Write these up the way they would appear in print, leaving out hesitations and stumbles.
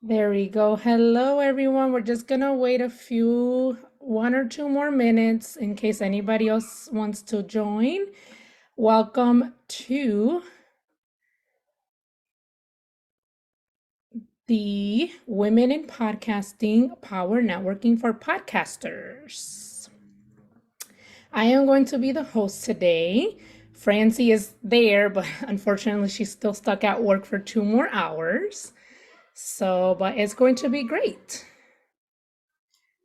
There we go. Hello, everyone. We're just gonna wait one or two more minutes in case anybody else wants to join. Welcome to the Women in Podcasting Power Networking for Podcasters. I am going to be the host today. Francie is there, but unfortunately, she's still stuck at work for 2 more hours. But it's going to be great.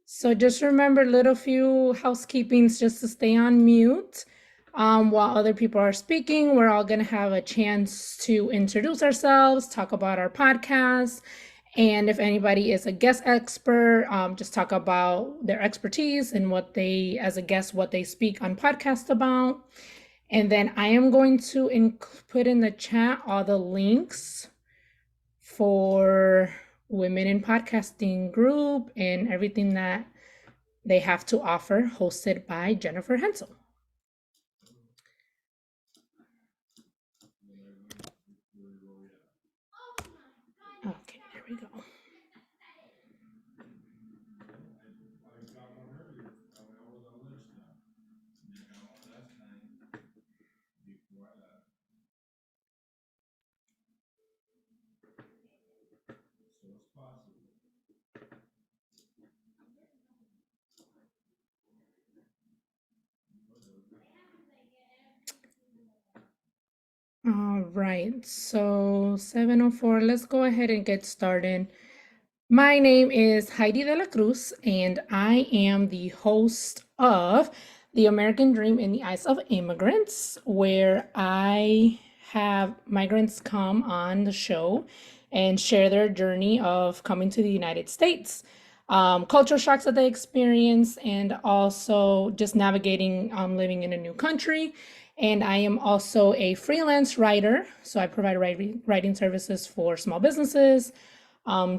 So just remember little few housekeepings just to stay on mute. While other people are speaking, we're all going to have a chance to introduce ourselves, talk about our podcast, and if anybody is a guest expert, just talk about their expertise and what they, as a guest, what they speak on podcast about. And then I am going to put in the chat all the links for Women in Podcasting group and everything that they have to offer, hosted by Jennifer Henczel. Okay, there we go. All right, so 7:04, let's go ahead and get started. My name is Heidy De La Cruz, and I am the host of The American Dream in the Eyes of Immigrants, where I have migrants come on the show and share their journey of coming to the United States, cultural shocks that they experience, and also just navigating living in a new country. And I am also a freelance writer, so I provide writing services for small businesses,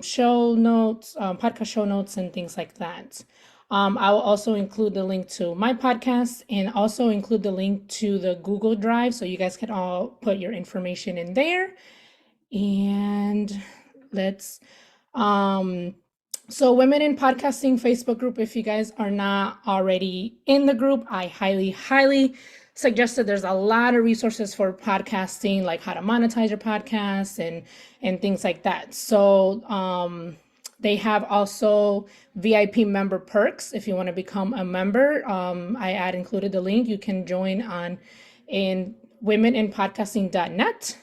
show notes, podcast show notes, and things like that. I will also include the link to my podcast and also include the link to the Google Drive so you guys can all put your information in there. And let's, so Women in Podcasting Facebook group, if you guys are not already in the group, I highly suggested. There's a lot of resources for podcasting, like how to monetize your podcast and things like that. So they have also VIP member perks. If you want to become a member, I included the link. You can join in womeninpodcasting.net.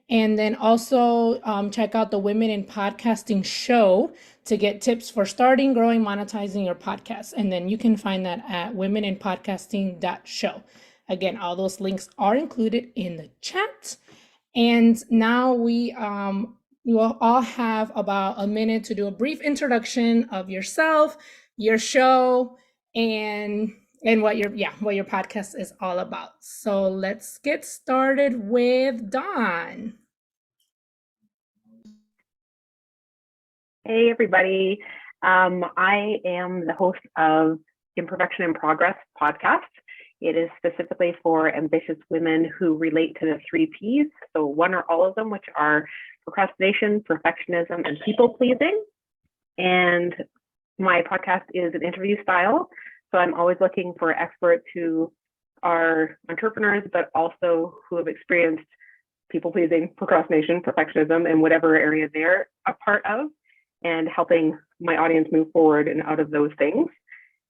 And then also check out the Women in Podcasting show to get tips for starting, growing, monetizing your podcast. And then you can find that at womeninpodcasting.show. Again, all those links are included in the chat. And now we will all have about a minute to do a brief introduction of yourself, your show, and what your podcast is all about. So let's get started with Dawn. Hey everybody. I am the host of Imperfection in Progress podcast. It is specifically for ambitious women who relate to the 3 Ps. So one or all of them, which are procrastination, perfectionism, and people pleasing. And my podcast is an interview style. So I'm always looking for experts who are entrepreneurs, but also who have experienced people pleasing, procrastination, perfectionism, and whatever area they're a part of, and helping my audience move forward and out of those things.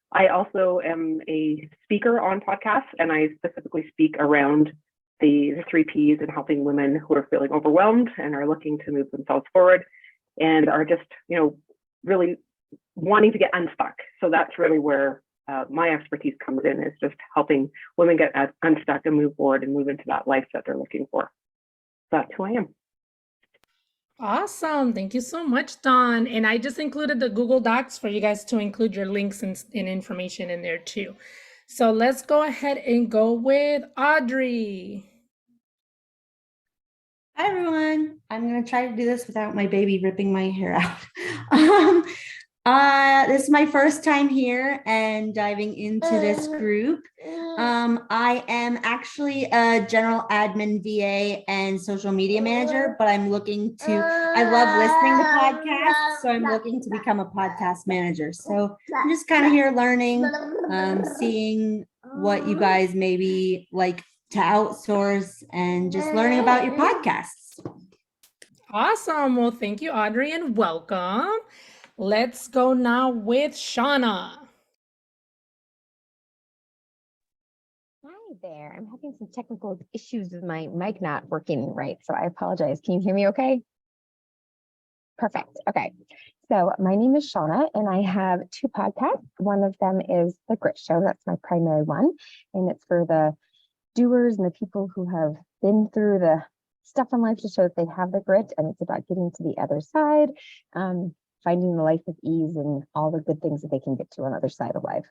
I also am a speaker on podcasts, and I specifically speak around the 3 Ps and helping women who are feeling overwhelmed and are looking to move themselves forward and are just, really wanting to get unstuck. So that's really where my expertise comes in, is just helping women get unstuck and move forward and move into that life that they're looking for. That's who I am. Awesome. Thank you so much, Dawn. And I just included the Google Docs for you guys to include your links and information in there too. So let's go ahead and go with Audrey. Hi, everyone. I'm going to try to do this without my baby ripping my hair out. This is my first time here and diving into this group. I am actually a general admin VA and social media manager, but I love listening to podcasts, so I'm looking to become a podcast manager. So I'm just kind of here learning, seeing what you guys maybe like to outsource and just learning about your podcasts. Awesome. Well, thank you, Audrey, and welcome. Let's go now with Shauna. Hi there. I'm having some technical issues with my mic not working right, so I apologize. Can you hear me okay? Perfect. Okay. So my name is Shauna, and I have two podcasts. One of them is The Grit Show. That's my primary one, and it's for the doers and the people who have been through the stuff in life to show that they have the grit, and it's about getting to the other side, finding the life of ease and all the good things that they can get to on the other side of life.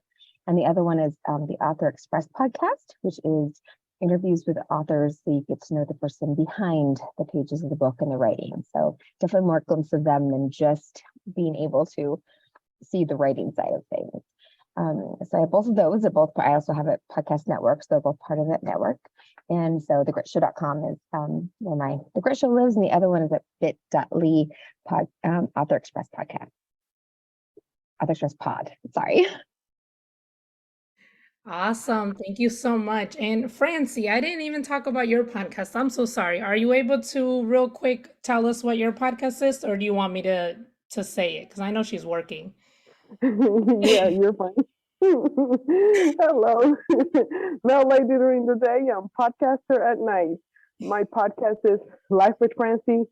And the other one is the Author Express podcast, which is interviews with authors so you get to know the person behind the pages of the book and the writing. So definitely more glimpse of them than just being able to see the writing side of things. So I have both of those. I also have a podcast network, so they're both part of that network. And so thegritShow.com is where The Grit Show lives, and the other one is at bit.ly Author Express podcast. Author Express pod, sorry. Awesome. Thank you so much. And Francie, I didn't even talk about your podcast. I'm so sorry. Are you able to real quick tell us what your podcast is, or do you want me to say it? Because I know she's working. Yeah, you're fine. Hello. Now, lady during the day, I'm podcaster at night. My podcast is Life with Francy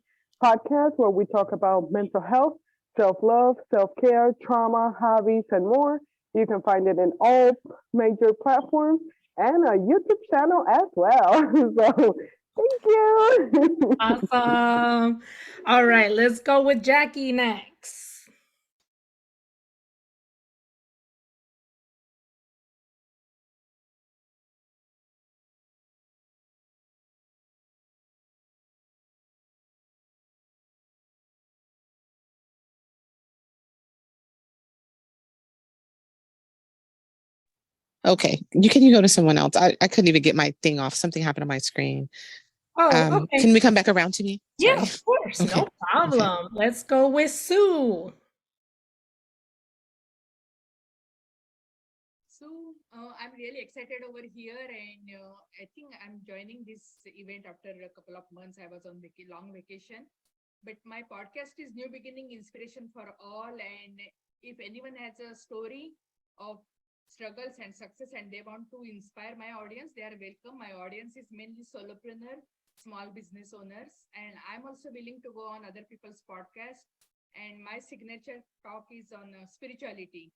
podcast, where we talk about mental health, self-love, self-care, trauma, hobbies, and more. You can find it in all major platforms and a YouTube channel as well. So thank you. Awesome. All right, let's go with Jackie next. Okay, can you go to someone else? I couldn't even get my thing off. Something happened on my screen. Oh, okay. Can we come back around to me? Sorry. Yeah, of course. Okay. No problem. Okay. Let's go with Sue. So I'm really excited over here, and I think I'm joining this event after a couple of months. I was on long vacation, but my podcast is New Beginning Inspiration for All. And if anyone has a story of struggles and success and they want to inspire my audience, they are welcome. My audience is mainly solopreneur, small business owners, and I'm also willing to go on other people's podcasts. And my signature talk is on spirituality.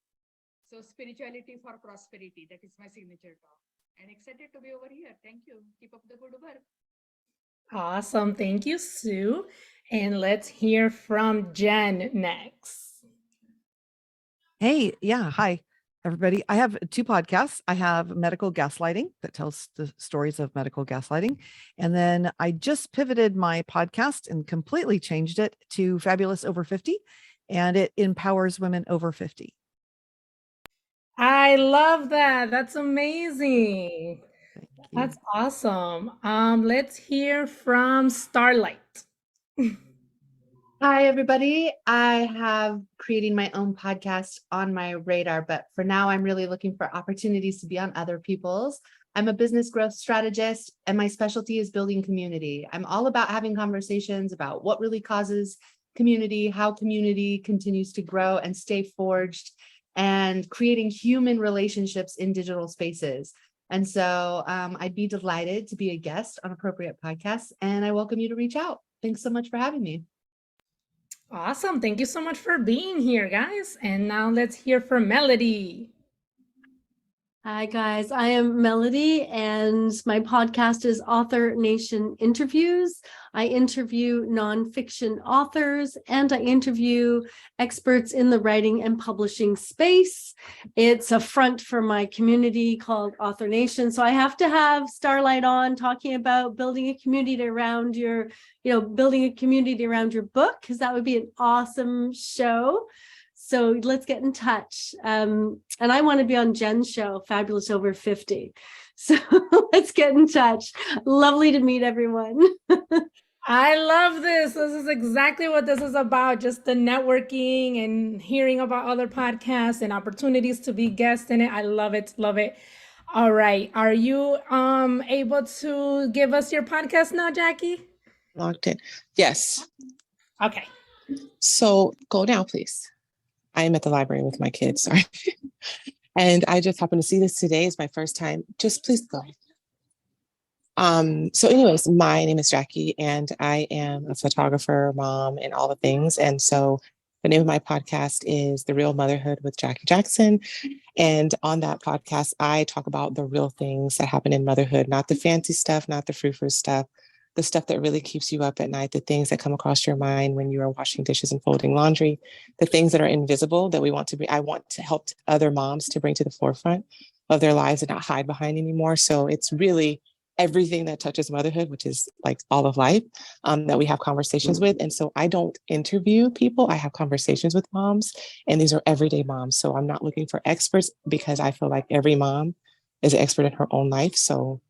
So spirituality for prosperity, that is my signature talk. And excited to be over here. Thank you. Keep up the good work. Awesome. Thank you, Sue. And let's hear from Jen next. Hey, yeah, hi, everybody. I have two podcasts. I have Medical Gaslighting that tells the stories of medical gaslighting. And then I just pivoted my podcast and completely changed it to Fabulous Over 50, and it empowers women over 50. I love that. That's amazing. That's awesome. Let's hear from Starlight. Hi, everybody. I have creating my own podcast on my radar, but for now, I'm really looking for opportunities to be on other people's. I'm a business growth strategist, and my specialty is building community. I'm all about having conversations about what really causes community, how community continues to grow and stay forged, and creating human relationships in digital spaces. And so I'd be delighted to be a guest on appropriate podcasts, and I welcome you to reach out. Thanks so much for having me. Awesome. Thank you so much for being here, guys. And now let's hear from Melody. Hi, guys. I am Melody, and my podcast is Author Nation Interviews. I interview nonfiction authors, and I interview experts in the writing and publishing space. It's a front for my community called Author Nation. So I have to have Starlight on talking about building a community around your, building a community around your book, because that would be an awesome show. So let's get in touch. And I want to be on Jen's show, Fabulous Over 50. So let's get in touch. Lovely to meet everyone. I love this. This is exactly what this is about, just the networking and hearing about other podcasts and opportunities to be guests in it. I love it. Love it. All right. Are you able to give us your podcast now, Jackie? Logged in. Yes. Okay. So go now, please. I am at the library with my kids. Sorry. And I just happened to see this today. It's my first time. Just please go. So anyways, my name is Jackie and I am a photographer, mom, and all the things. And so the name of my podcast is The Real Motherhood with Jackie Jackson. And on that podcast, I talk about the real things that happen in motherhood, not the fancy stuff, not the frou-frou stuff, the stuff that really keeps you up at night, the things that come across your mind when you are washing dishes and folding laundry, the things that are invisible that I want to help other moms to bring to the forefront of their lives and not hide behind anymore. So it's really everything that touches motherhood, which is like all of life, that we have conversations with. And so I don't interview people. I have conversations with moms, and these are everyday moms. So I'm not looking for experts because I feel like every mom is an expert in her own life. So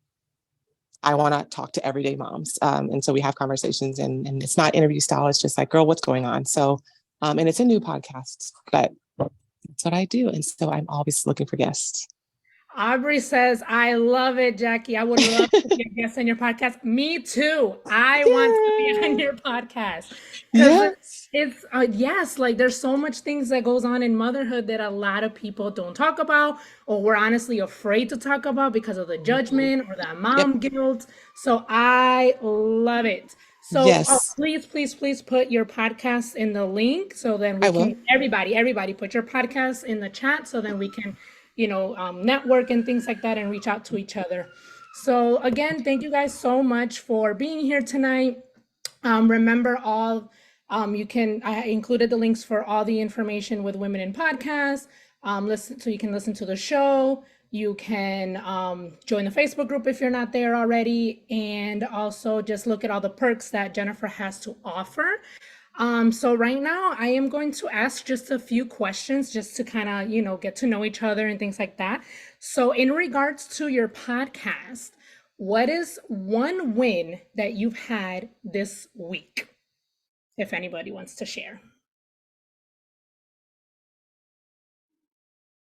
I want to talk to everyday moms. And so we have conversations, and it's not interview style. It's just like, girl, what's going on? So, and it's a new podcast, but that's what I do. And so I'm always looking for guests. Aubrey says, I love it, Jackie. I would love to be a guest on your podcast. Me too. I want to be on your podcast. Because it's yes, like there's so much things that goes on in motherhood that a lot of people don't talk about, or we're honestly afraid to talk about because of the judgment or that mom guilt. So I love it. So please, please, please put your podcast in the link so then we can, everybody put your podcast in the chat so then we can network and things like that and reach out to each other. So again, thank you guys so much for being here tonight. Remember I included the links for all the information with Women in Podcasts. So you can listen to the show. You can join the Facebook group if you're not there already. And also just look at all the perks that Jennifer has to offer. So right now I am going to ask just a few questions just to kind of, get to know each other and things like that. So in regards to your podcast, what is one win that you've had this week? If anybody wants to share.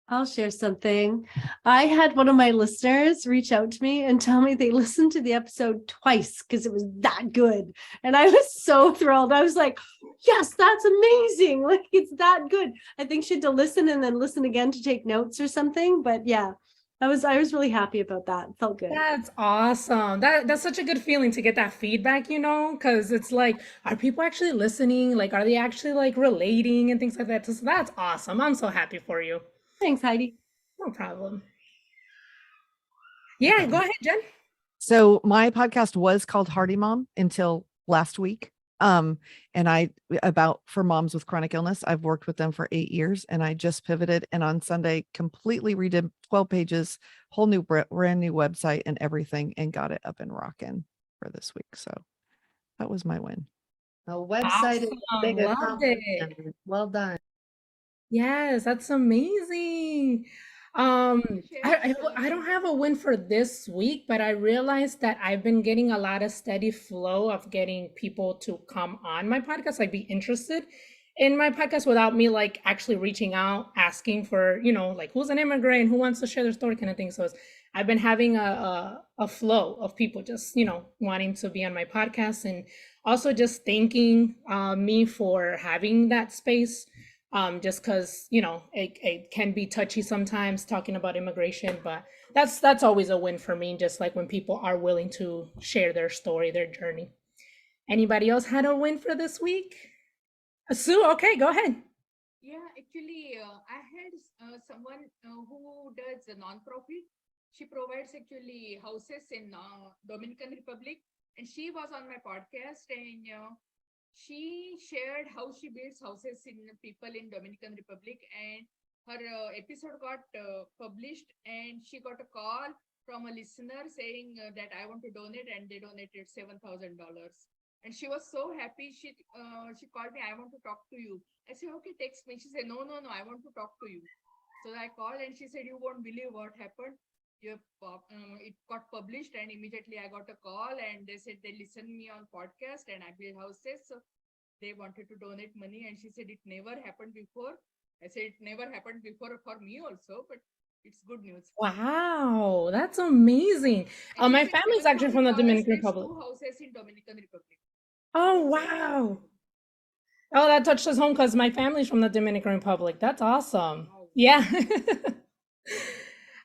I'll share something. I had one of my listeners reach out to me and tell me they listened to the episode twice because it was that good. And I was so thrilled. I was like, yes, that's amazing. Like it's that good. I think she had to listen and then listen again to take notes or something. But yeah, I was really happy about that. It felt good. That's awesome. That's such a good feeling to get that feedback, because it's like, are people actually listening? Like, are they actually like relating and things like that? So that's awesome. I'm so happy for you. Thanks, Heidi. No problem. Yeah, go ahead, Jen. So my podcast was called Hardy Mom until last week. And for moms with chronic illness, I've worked with them for 8 years, and I just pivoted and on Sunday completely redid 12 pages, whole new brand new website and everything, and got it up and rocking for this week. So that was my win. A website is big. Loved it. Well done. Yes, that's amazing. I don't have a win for this week, but I realized that I've been getting a lot of steady flow of getting people to come on my podcast, like be interested in my podcast without me like actually reaching out, asking for, like who's an immigrant, who wants to share their story kind of thing. So I've been having a flow of people just, wanting to be on my podcast, and also just thanking me for having that space. Just because, it can be touchy sometimes talking about immigration, but that's always a win for me, just like when people are willing to share their story, their journey. Anybody else had a win for this week? Sue, okay, go ahead. Yeah, actually, I had someone who does a nonprofit. She provides actually houses in Dominican Republic, and she was on my podcast, and she shared how she builds houses in people in Dominican Republic, and her episode got published, and she got a call from a listener saying that I want to donate, and they donated $7,000. And she was so happy. She called me, I want to talk to you. I said, okay, text me. She said, no, I want to talk to you. So I called and she said, you won't believe what happened. It got published and immediately I got a call and they said they listened me on podcast and I build houses. So they wanted to donate money and she said, it never happened before. I said, it never happened before for me also, but it's good news. Wow, that's amazing. My family's actually from the Dominican Republic. 2 houses in Dominican Republic. Oh, wow. Oh, that touched us home because my family's from the Dominican Republic. That's awesome. Yeah.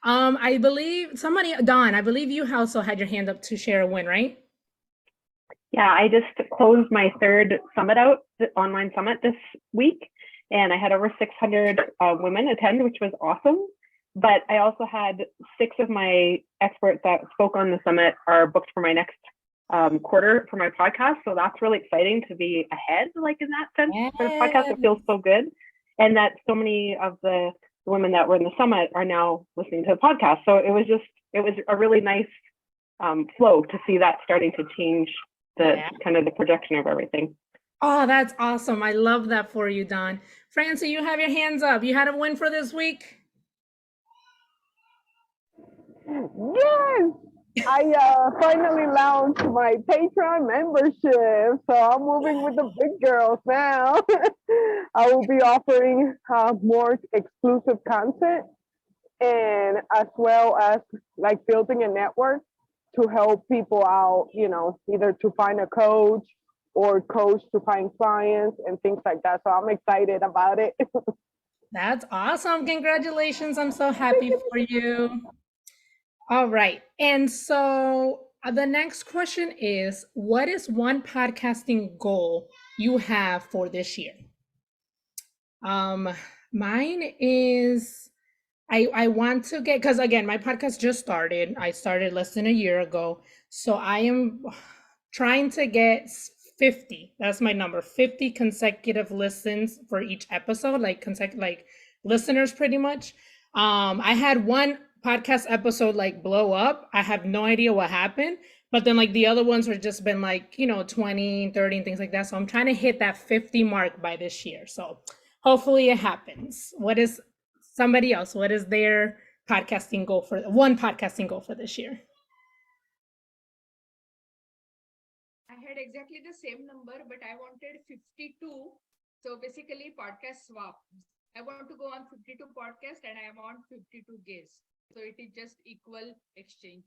I believe Dawn, I believe you also had your hand up to share a win, right? Yeah, I just closed my 3rd summit out, the online summit this week, and I had over 600 women attend, which was awesome. But I also had 6 of my experts that spoke on the summit are booked for my next quarter for my podcast. So that's really exciting to be ahead, like in that sense, for the podcast. It feels so good. And that so many of the women that were in the summit are now listening to the podcast. So it was a really nice flow to see that starting to change the kind of the projection of everything. Oh, that's awesome. I love that for you, Dawn. Francie, you have your hands up. You had a win for this week? Yes, I finally launched my Patreon membership, so I'm moving with the big girls now. I will be offering more exclusive content, and as well as like building a network to help people out, either to find a coach or coach to find clients and things like that. So I'm excited about it. That's awesome. Congratulations. I'm so happy for you. All right. And so the next question is, what is one podcasting goal you have for this year? Mine is I want to get, because again, my podcast just started. I started less than a year ago. So I am trying to get 50. That's my number. 50 consecutive listens for each episode, like listeners pretty much. I had one podcast episode like blow up. I have no idea what happened, but then like the other ones were just been like 20, 30 and things like that. So I'm trying to hit that 50 mark by this year. So hopefully it happens. What is their podcasting goal for this year? I had exactly the same number, but I wanted 52. So basically podcast swap. I want to go on 52 podcasts and I want 52 guests. So it is just equal exchange.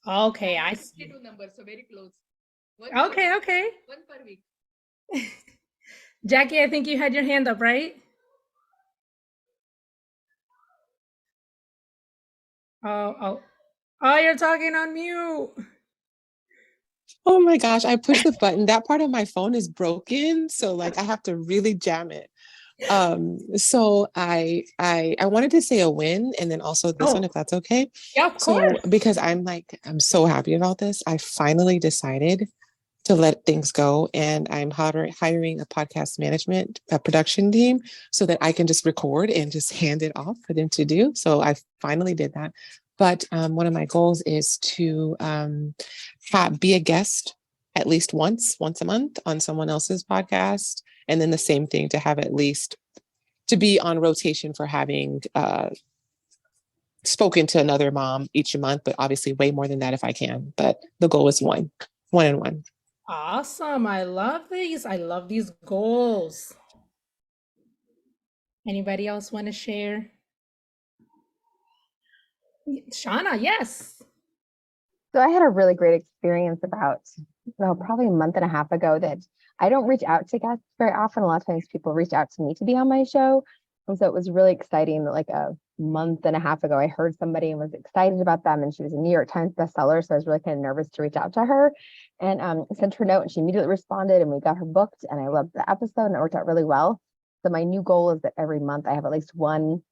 Okay, I see. 52 numbers, so very close. Okay. One per week. Jackie, I think you had your hand up, right? Oh, you're talking on mute. Oh my gosh, I pushed the button. That part of my phone is broken, so like I have to really jam it. So I wanted to say a win and then also this one, if that's okay. Yeah, of course. So because I'm so happy about this. I finally decided to let things go, and I'm hiring a podcast management production team so that I can just record and just hand it off for them to do. So I finally did that. But one of my goals is to be a guest at least once a month on someone else's podcast. And then the same thing to have at least to be on rotation for having spoken to another mom each month, but obviously way more than that if I can. But the goal is one and one. Awesome. I love these. I love these goals. Anybody else want to share? Shauna, yes. So I had a really great experience about, probably a month and a half ago that I don't reach out to guests very often. A lot of times people reach out to me to be on my show. And so it was really exciting that like a month and a half ago, I heard somebody and was excited about them. And she was a New York Times bestseller. So I was really kind of nervous to reach out to her and sent her a note, and she immediately responded and we got her booked, and I loved the episode and it worked out really well. So my new goal is that every month I have at least one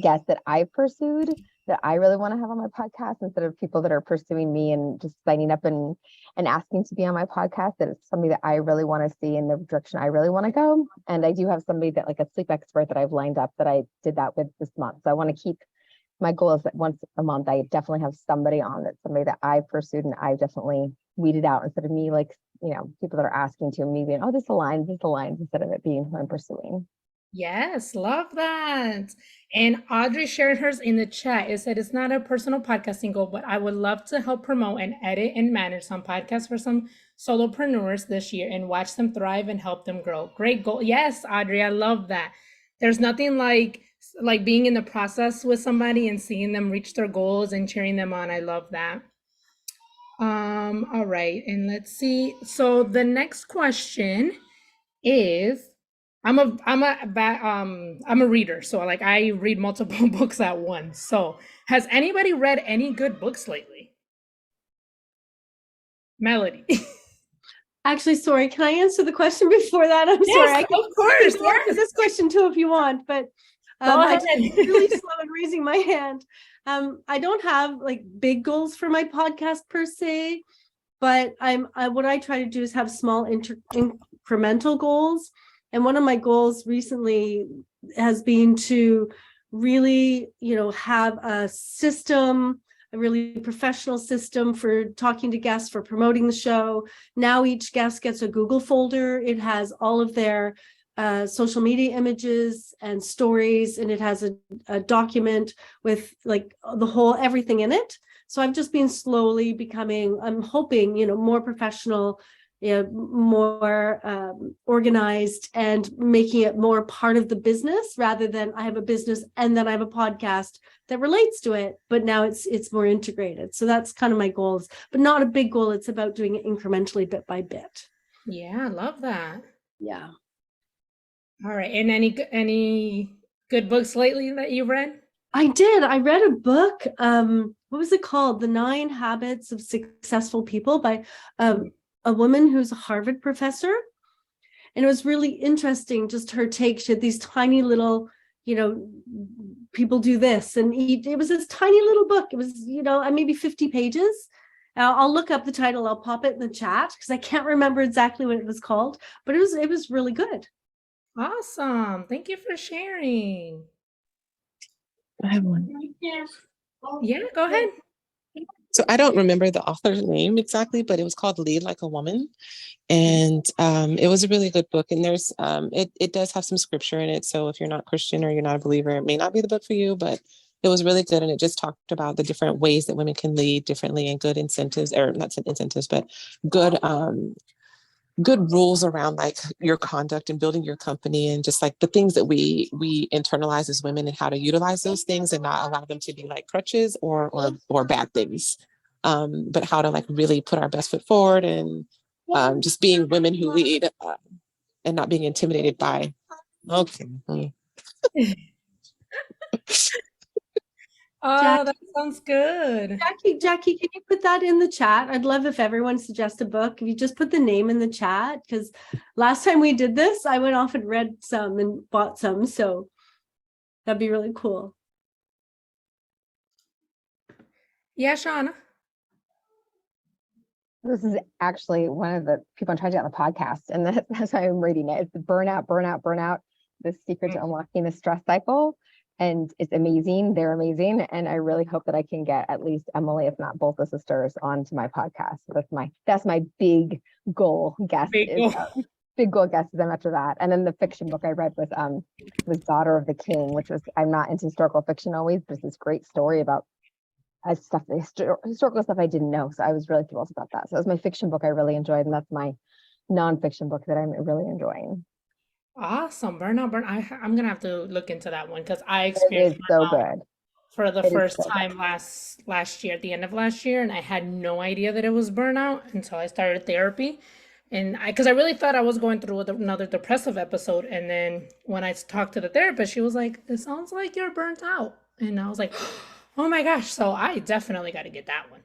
guest that I've pursued that I really want to have on my podcast, instead of people that are pursuing me and just signing up and asking to be on my podcast, that it's somebody that I really want to see in the direction I really want to go. And I do have somebody that, like a sleep expert that I've lined up, that I did that with this month. So I want to keep, my goal is that once a month, I definitely have somebody on, that's somebody that I've pursued and I definitely weeded out instead of me like, people that are asking to me being, oh, this aligns, instead of it being who I'm pursuing. Yes, love that. And Audrey shared hers in the chat. It said it's not a personal podcasting goal, but I would love to help promote and edit and manage some podcasts for some solopreneurs this year and watch them thrive and help them grow. Great goal. Yes, Audrey, I love that. There's nothing like being in the process with somebody and seeing them reach their goals and cheering them on. I love that. All right, and let's see. So the next question is I'm a reader, so like I read multiple books at once. So has anybody read any good books lately? Melody. Actually, sorry, can I answer the question before that? I'm Yes, sorry. of course. I can answer this question too if you want, but Go I'm ahead. really slow in raising my hand. I don't have like big goals for my podcast per se, but what I try to do is have small incremental goals. And one of my goals recently has been to really, have a system, a really professional system for talking to guests, for promoting the show. Now each guest gets a Google folder. It has all of their social media images and stories, and it has a document with like everything in it. So I've just been slowly becoming, I'm hoping, more professional, more organized, and making it more part of the business rather than I have a business and then I have a podcast that relates to it. But now it's more integrated. So that's kind of my goals, but not a big goal. It's about doing it incrementally, bit by bit. Yeah, I love that. Yeah. All right. And any good books lately that you've read? I did. I read a book. What was it called? The 9 Habits of Successful People by a woman who's a Harvard professor. And it was really interesting, just her take. She had these tiny little, people do this and eat. It was this tiny little book. It was, maybe 50 pages. I'll look up the title. I'll pop it in the chat because I can't remember exactly what it was called, but it was really good. Awesome. Thank you for sharing. I have one. Yeah, go ahead. So I don't remember the author's name exactly, but it was called Lead Like a Woman. And it was a really good book. And there's it does have some scripture in it. So if you're not Christian or you're not a believer, it may not be the book for you, but it was really good. And it just talked about the different ways that women can lead differently and good incentives, or not incentives, but good rules around like your conduct and building your company, and just like the things that we internalize as women and how to utilize those things and not allow them to be like crutches or bad things, but how to like really put our best foot forward and just being women who lead and not being intimidated by Oh, that sounds good. Jackie, can you put that in the chat? I'd love if everyone suggests a book. If you just put the name in the chat, because last time we did this, I went off and read some and bought some. So that'd be really cool. Yeah, Shauna. This is actually one of the people I'm trying to get on the podcast, and that's why I'm reading it. It's the burnout, the secret to unlocking the stress cycle. And it's amazing. They're amazing. And I really hope that I can get at least Emily, if not both the sisters, onto my podcast. So that's my big goal guest. Big goal guest is after that. And then the fiction book I read was Daughter of the King, which was, I'm not into historical fiction always, but it's this great story about historical stuff I didn't know. So I was really thrilled about that. So it was my fiction book I really enjoyed. And that's my nonfiction book that I'm really enjoying. Awesome. I'm gonna have to look into that one because I experienced it is so good for the first time last year, at the end of last year, and I had no idea that it was burnout until I started therapy. And because I really thought I was going through another depressive episode, and then when I talked to the therapist, she was like, "It sounds like you're burnt out," and I was like, "Oh my gosh!" So I definitely got to get that one.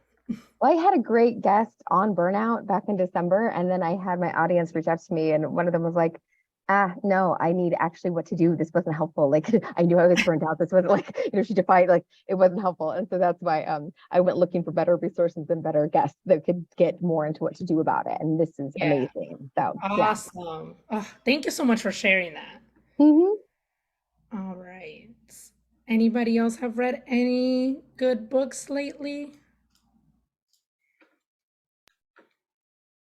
Well, I had a great guest on burnout back in December, and then I had my audience reach out to me, and one of them was like, no, I need actually what to do. This wasn't helpful. Like I knew I was burned out. This wasn't like, she defined like it wasn't helpful. And so that's why I went looking for better resources and better guests that could get more into what to do about it. And this is amazing. So awesome. Yeah. Thank you so much for sharing that. Mm-hmm. All right. Anybody else have read any good books lately?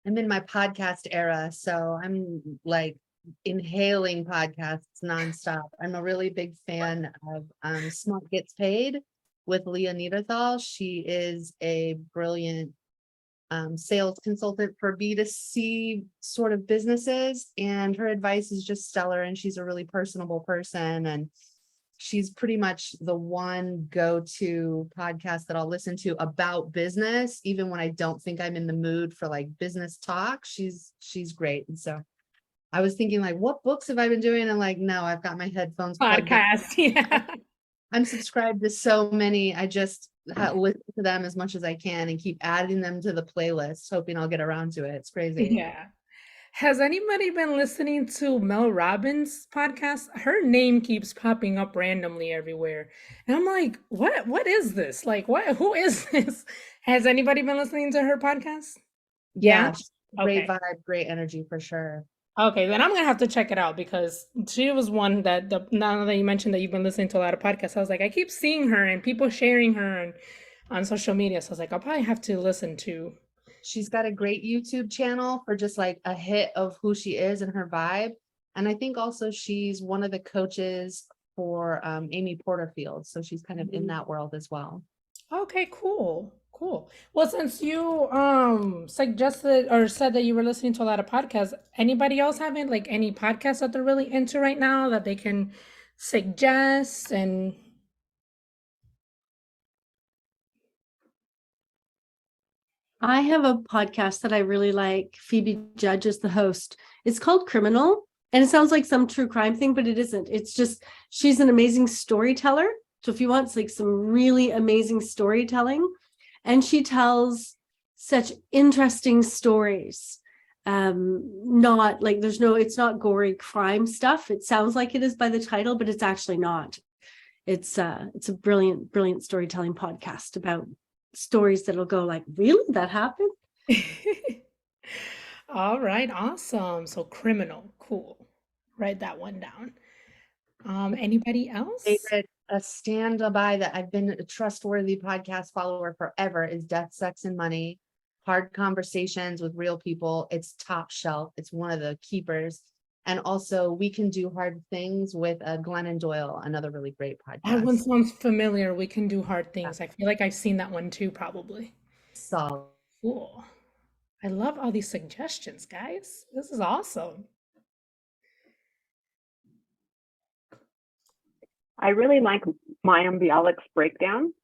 I'm in my podcast era, so I'm like inhaling podcasts nonstop. I'm a really big fan of Smart Gets Paid with Leah Neanderthal. She is a brilliant sales consultant for B2C sort of businesses, and her advice is just stellar, and she's a really personable person, and she's pretty much the one go-to podcast that I'll listen to about business, even when I don't think I'm in the mood for like business talk. She's great. And so I was thinking like, what books have I been doing? And like, no, I've got my headphones plugged in. Podcast. Yeah. I'm subscribed to so many. I just listen to them as much as I can and keep adding them to the playlist, hoping I'll get around to it. It's crazy. Yeah. Has anybody been listening to Mel Robbins' podcast? Her name keeps popping up randomly everywhere. And I'm like, what is this? Like, who is this? Has anybody been listening to her podcast? Yeah. Great Okay. vibe, great energy for sure. Okay, then I'm gonna have to check it out because she was one that now that you mentioned that you've been listening to a lot of podcasts, I was like, I keep seeing her and people sharing her and on social media. So I was like, I'll probably have to listen to. She's got a great YouTube channel for just like a hit of who she is and her vibe. And I think also she's one of the coaches for Amy Porterfield. So she's kind of in that world as well. Okay, cool. Well, since you suggested or said that you were listening to a lot of podcasts, anybody else having like any podcasts that they're really into right now that they can suggest? And I have a podcast that I really like. Phoebe Judge is the host. It's called Criminal, and it sounds like some true crime thing, but it isn't. It's just, she's an amazing storyteller. So if you want like some really amazing storytelling, and she tells such interesting stories. Not like it's not gory crime stuff. It sounds like it is by the title, but it's actually not. It's a brilliant storytelling podcast about stories that'll go like, really, that happened? all right, awesome. So Criminal, cool. Write that one down. Anybody else? A standby that I've been a trustworthy podcast follower forever is Death, Sex, and Money. Hard conversations with real people. It's top shelf. It's one of the keepers. And also We Can Do Hard Things with Glennon Doyle, another really great podcast. That one sounds familiar. We Can Do Hard Things. I feel like I've seen that one too, probably. Solid. Cool. I love all these suggestions, guys. This is awesome. I really like Mayim Bialik's breakdown.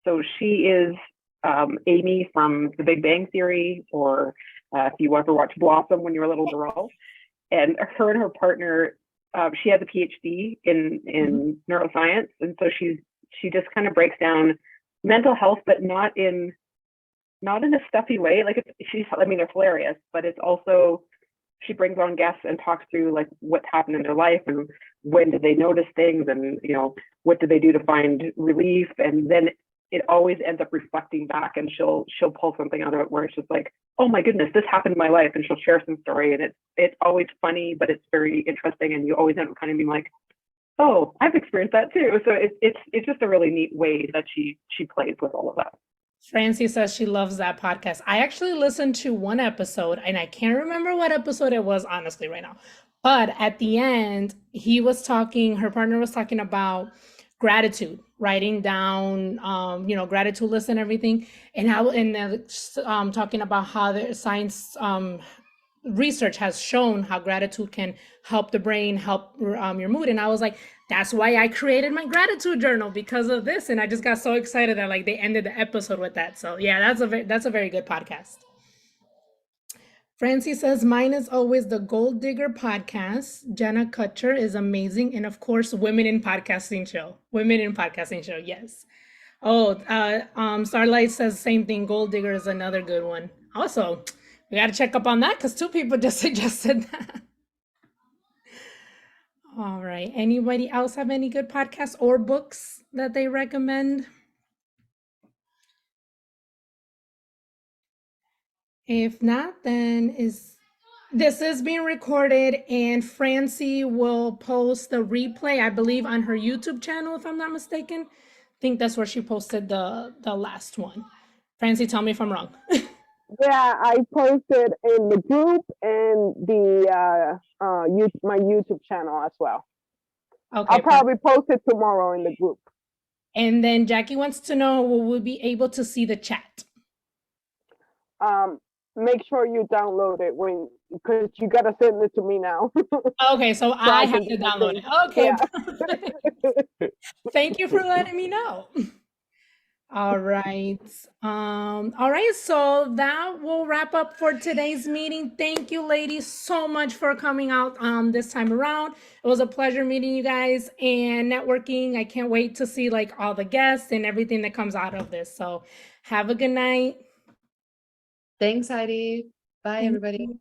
So she is Amy from The Big Bang Theory, or if you ever watched Blossom when you were a little girl. And her partner, she has a PhD in neuroscience, and so she just kind of breaks down mental health, but not in a stuffy way. Like they're hilarious, but it's also, she brings on guests and talks through like what's happened in their life and when did they notice things, and what did they do to find relief, and then it always ends up reflecting back, and she'll pull something out of it where it's just like, oh my goodness, this happened in my life, and she'll share some story, and it's always funny, but it's very interesting, and you always end up kind of being like, oh, I've experienced that too. So it's just a really neat way that she plays with all of that. Francie says she loves that podcast. I actually listened to one episode, and I can't remember what episode it was, honestly, right now. But at the end, her partner was talking about gratitude, writing down, gratitude list and everything. And talking about how the science research has shown how gratitude can help the brain, help your mood. And I was like, that's why I created my gratitude journal, because of this. And I just got so excited that like they ended the episode with that. So yeah, that's a very good podcast. Francie says, mine is always the Gold Digger podcast. Jenna Kutcher is amazing. And of course, Women in Podcasting Show. Yes. Oh, Starlight says same thing. Gold Digger is another good one. Also, we got to check up on that because 2 people just suggested that. All right. Anybody else have any good podcasts or books that they recommend? If not, then this is being recorded, and Francie will post the replay, I believe, on her YouTube channel, if I'm not mistaken. I think that's where she posted the last one. Francie, tell me if I'm wrong. Yeah, I posted in the group and the my YouTube channel as well. Okay, I'll probably post it tomorrow in the group. And then Jackie wants to know, will we be able to see the chat? Make sure you download it because you gotta send it to me now. Okay, so I have to download it. Okay, Yeah. perfect. Thank you for letting me know. All right. All right, so that will wrap up for today's meeting. Thank you, ladies, so much for coming out this time around. It was a pleasure meeting you guys and networking. I can't wait to see like all the guests and everything that comes out of this. So have a good night. Thanks, Heidi. Bye, Thank everybody. you.